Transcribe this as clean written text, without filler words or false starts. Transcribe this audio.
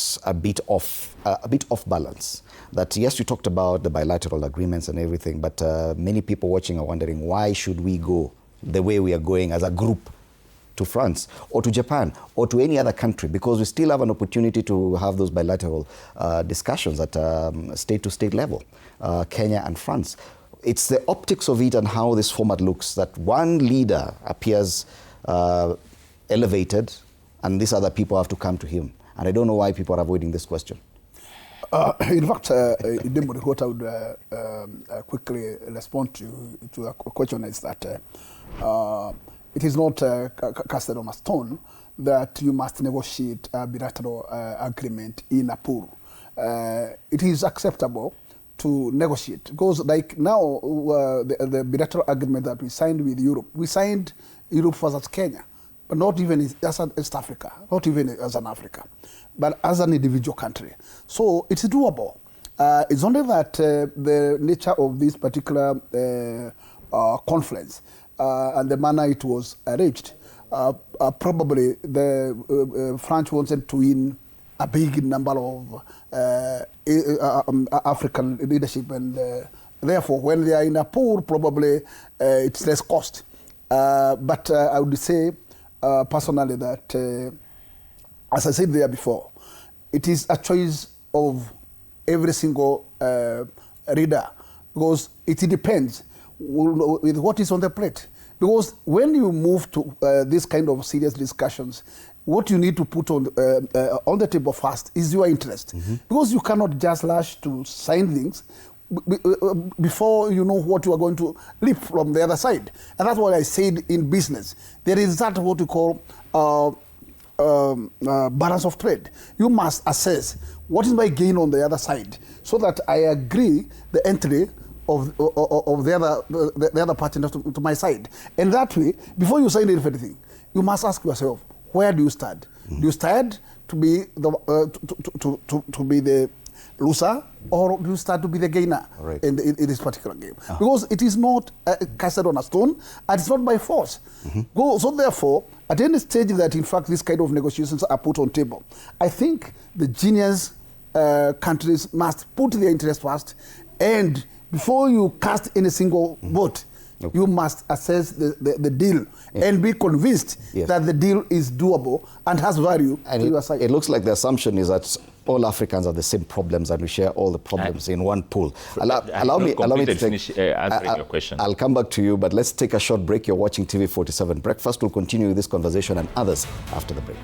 looks a bit off balance. That yes, you talked about the bilateral agreements and everything, but many people watching are wondering, why should we go the way we are going as a group to France or to Japan or to any other country, because we still have an opportunity to have those bilateral discussions at state-to-state level, Kenya and France. It's the optics of it and how this format looks, that one leader appears elevated and these other people have to come to him. And I don't know why people are avoiding this question. In fact, what I would quickly respond to a question is that it is not casted on a stone that you must negotiate a bilateral agreement in a pool. It is acceptable to negotiate, because like now the bilateral agreement that we signed with Europe, we signed Europe versus Kenya, but not even as an East Africa, not even as an Africa, but as an individual country. So it's doable. It's only that the nature of this particular conference and the manner it was arranged, probably the French wanted to win a big number of African leadership, and therefore when they are in a pool, probably it's less cost. But I would say personally that, as I said there before, it is a choice of every single reader, because it depends with what is on the plate. Because when you move to this kind of serious discussions, what you need to put on the table first is your interest. Because you cannot just rush to sign things before you know what you are going to leap from the other side. And that's what I said in business. There is that what we call balance of trade. You must assess what is my gain on the other side, so that I agree the entry of the other party to my side. And that way, before you sign anything, you must ask yourself, where do you stand? Do you stand to be the loser, or do you start to be the gainer in this particular game? Because it is not casted on a stone, and it's not by force. So therefore, at any stage that in fact this kind of negotiations are put on table, I think the genius countries must put their interest first, and before you cast any single vote, you must assess the deal and be convinced that the deal is doable and has value to your side. It looks like the assumption is that all Africans have the same problems and we share all the problems in one pool. Allow me to finish answering your question. I'll come back to you, but let's take a short break. You're watching TV 47 Breakfast. We'll continue this conversation and others after the break.